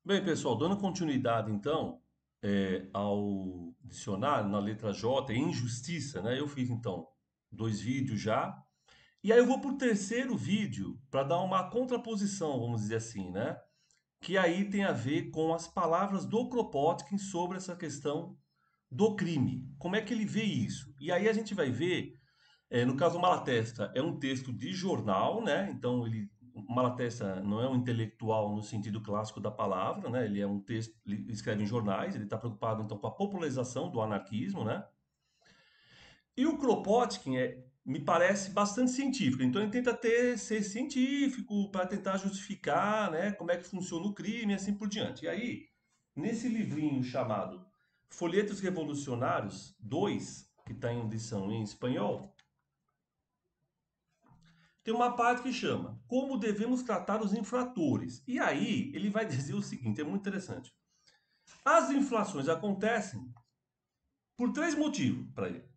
Bem, pessoal, dando continuidade então ao dicionário na letra J, injustiça, né? Eu fiz então dois vídeos já. E aí eu vou para o terceiro vídeo para dar uma contraposição, vamos dizer assim, né? Que aí tem a ver com as palavras do Kropotkin sobre essa questão do crime. Como é que ele vê isso? E aí a gente vai ver no caso, Malatesta é um texto de jornal, né? Então, Malatesta não é um intelectual no sentido clássico da palavra, né? Ele é um texto, ele escreve em jornais, ele está preocupado então com a popularização do anarquismo, né? E o Kropotkin me parece bastante científico. Então, ele tenta ser científico para tentar justificar, né? Como é que funciona o crime, e assim por diante. E aí, nesse livrinho chamado Folhetos Revolucionários 2, que está em edição em espanhol, tem uma parte que chama Como devemos tratar os infratores. E aí ele vai dizer o seguinte, é muito interessante. As inflações acontecem por três motivos para ele.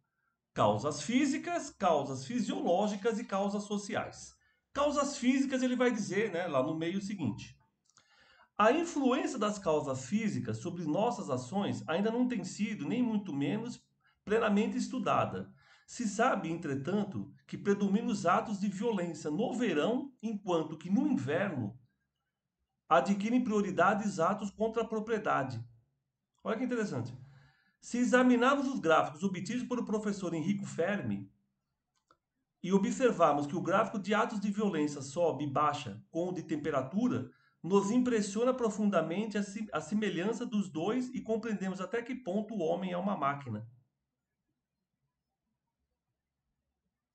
Causas físicas, causas fisiológicas e causas sociais. Causas físicas ele vai dizer, né, lá no meio o seguinte: a influência das causas físicas sobre nossas ações ainda não tem sido, nem muito menos, plenamente estudada. Se sabe, entretanto, que predominam os atos de violência no verão, enquanto que no inverno adquirem prioridade os atos contra a propriedade. Olha que interessante. Se examinarmos os gráficos obtidos pelo professor Enrico Fermi e observarmos que o gráfico de atos de violência sobe e baixa com o de temperatura, nos impressiona profundamente a semelhança dos dois e compreendemos até que ponto o homem é uma máquina.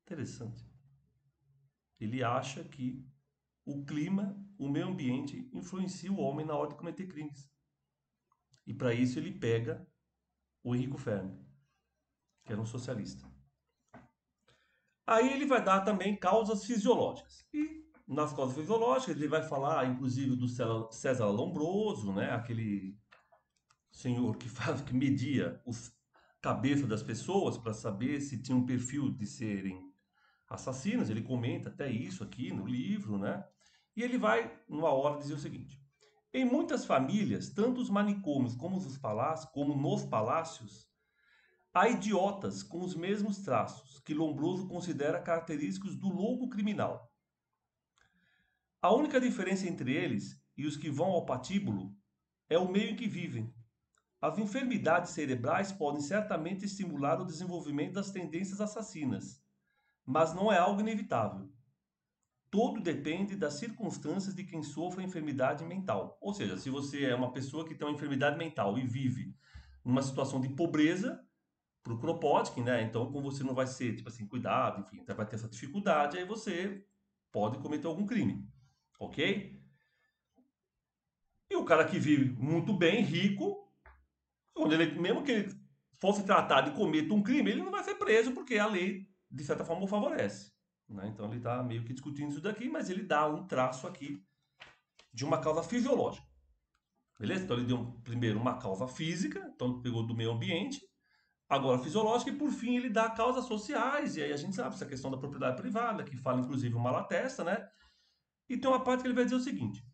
Interessante. Ele acha que o clima, o meio ambiente, influencia o homem na hora de cometer crimes. E para isso ele pega o Enrico Fermi, que era um socialista. Aí ele vai dar também causas fisiológicas. E nas causas fisiológicas ele vai falar, inclusive, do César Lombroso, né? Aquele senhor que media os cabeça das pessoas para saber se tinha um perfil de serem assassinos. Ele comenta até isso aqui no livro, né? E ele vai, numa hora, dizer o seguinte: em muitas famílias, tanto os manicômios como nos palácios, há idiotas com os mesmos traços que Lombroso considera característicos do louco criminal. A única diferença entre eles e os que vão ao patíbulo é o meio em que vivem. As enfermidades cerebrais podem certamente estimular o desenvolvimento das tendências assassinas, mas não é algo inevitável. Tudo depende das circunstâncias de quem sofre a enfermidade mental. Ou seja, se você é uma pessoa que tem uma enfermidade mental e vive numa situação de pobreza, para o Kropotkin, né? Então, como você não vai ser, tipo assim, cuidado, enfim, vai ter essa dificuldade, aí você pode cometer algum crime, ok? E o cara que vive muito bem, rico, quando ele, mesmo que ele fosse tratado e cometa um crime, ele não vai ser preso porque a lei, de certa forma, o favorece. Né? Então ele está meio que discutindo isso daqui, mas ele dá um traço aqui de uma causa fisiológica. Beleza? Então ele deu primeiro uma causa física, então pegou do meio ambiente, agora fisiológica, e por fim ele dá causas sociais, e aí a gente sabe essa questão da propriedade privada, que fala inclusive o Malatesta, né? E tem uma parte que ele vai dizer o seguinte: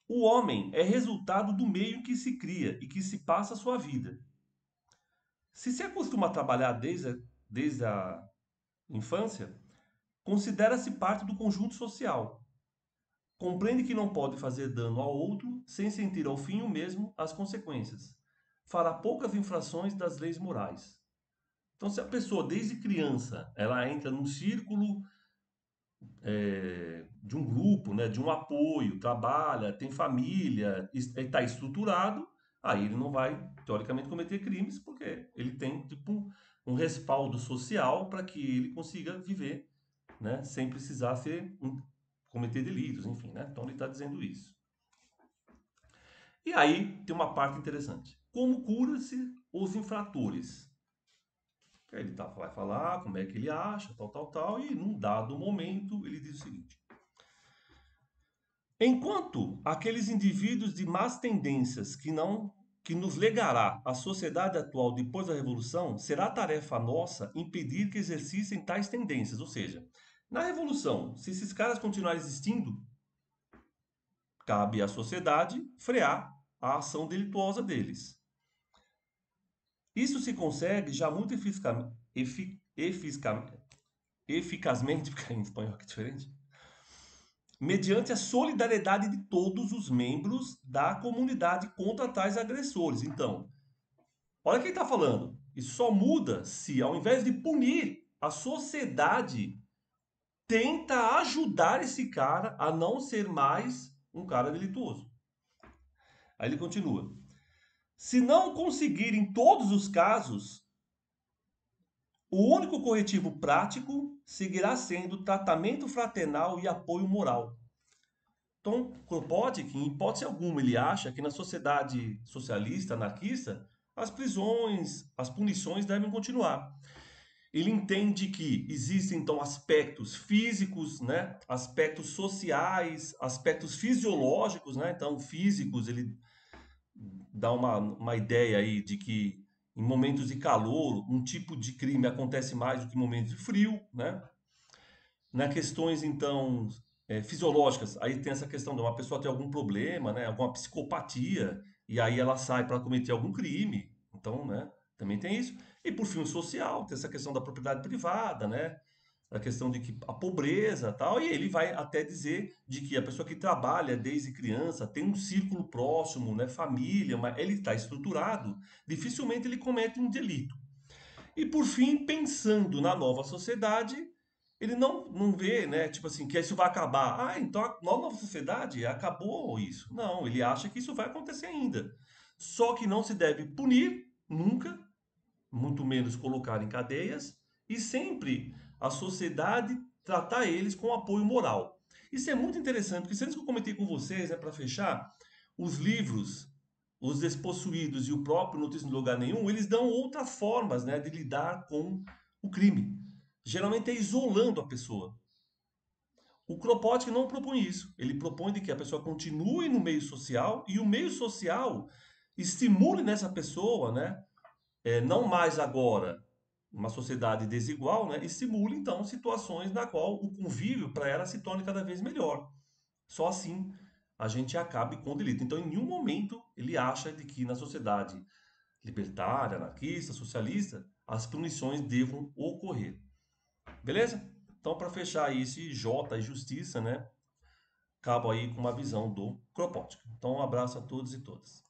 o homem é resultado do meio em que se cria e que se passa a sua vida. Se acostuma a trabalhar desde a infância, considera-se parte do conjunto social. Compreende que não pode fazer dano ao outro sem sentir ao fim o mesmo as consequências. Fará poucas infrações das leis morais. Então, se a pessoa desde criança ela entra num círculo de um grupo, né, de um apoio, trabalha, tem família, está estruturado, aí ele não vai, teoricamente, cometer crimes, porque ele tem tipo um respaldo social para que ele consiga viver, né, sem precisar cometer delitos, enfim, né? Então ele está dizendo isso. E aí tem uma parte interessante. Como cura-se os infratores? Aí ele vai falar como é que ele acha, tal, tal, tal, e num dado momento ele diz o seguinte: enquanto aqueles indivíduos de más tendências que nos legará a sociedade atual depois da revolução, será tarefa nossa impedir que exercissem tais tendências. Ou seja, na revolução, se esses caras continuarem existindo, cabe à sociedade frear a ação delituosa deles. Isso se consegue já muito eficazmente, porque em espanhol que é diferente, mediante a solidariedade de todos os membros da comunidade contra tais agressores. Então, olha quem está falando. Isso só muda se, ao invés de punir, a sociedade tenta ajudar esse cara a não ser mais um cara delituoso. Aí ele continua. Se não conseguir em todos os casos, o único corretivo prático seguirá sendo tratamento fraternal e apoio moral. Então, Kropotkin, em hipótese alguma, ele acha que na sociedade socialista, anarquista, as prisões, as punições devem continuar. Ele entende que existem então aspectos físicos, né, aspectos sociais, aspectos fisiológicos, né? Então, físicos, ele dá uma ideia aí de que em momentos de calor, um tipo de crime acontece mais do que em momentos de frio, né? Nas questões, então, fisiológicas, aí tem essa questão de uma pessoa ter algum problema, né? Alguma psicopatia, e aí ela sai para cometer algum crime. Então, né? Também tem isso. E por fim, o social, tem essa questão da propriedade privada, né? A questão de que a pobreza tal, e ele vai até dizer de que a pessoa que trabalha desde criança tem um círculo próximo, né? Família, mas ele está estruturado, dificilmente ele comete um delito. E por fim, pensando na nova sociedade, ele não vê, né, tipo assim, que isso vai acabar. Ah, então a nova sociedade acabou isso. Não, ele acha que isso vai acontecer ainda. Só que não se deve punir nunca, muito menos colocar em cadeias, e sempre a sociedade tratar eles com apoio moral. Isso é muito interessante, porque antes que eu comentei com vocês, né, para fechar, os livros, os Despossuídos e o próprio Notícia no Lugar Nenhum, eles dão outras formas, né, de lidar com o crime. Geralmente é isolando a pessoa. O Kropotkin não propõe isso. Ele propõe de que a pessoa continue no meio social e o meio social estimule nessa pessoa, né, não mais agora uma sociedade desigual, né, estimule então situações na qual o convívio para ela se torne cada vez melhor. Só assim a gente acabe com o delito. Então, em nenhum momento ele acha de que na sociedade libertária, anarquista, socialista, as punições devam ocorrer. Beleza? Então, para fechar aí esse J e Justiça, né, acabo aí com uma visão do Kropotkin. Então, um abraço a todos e todas.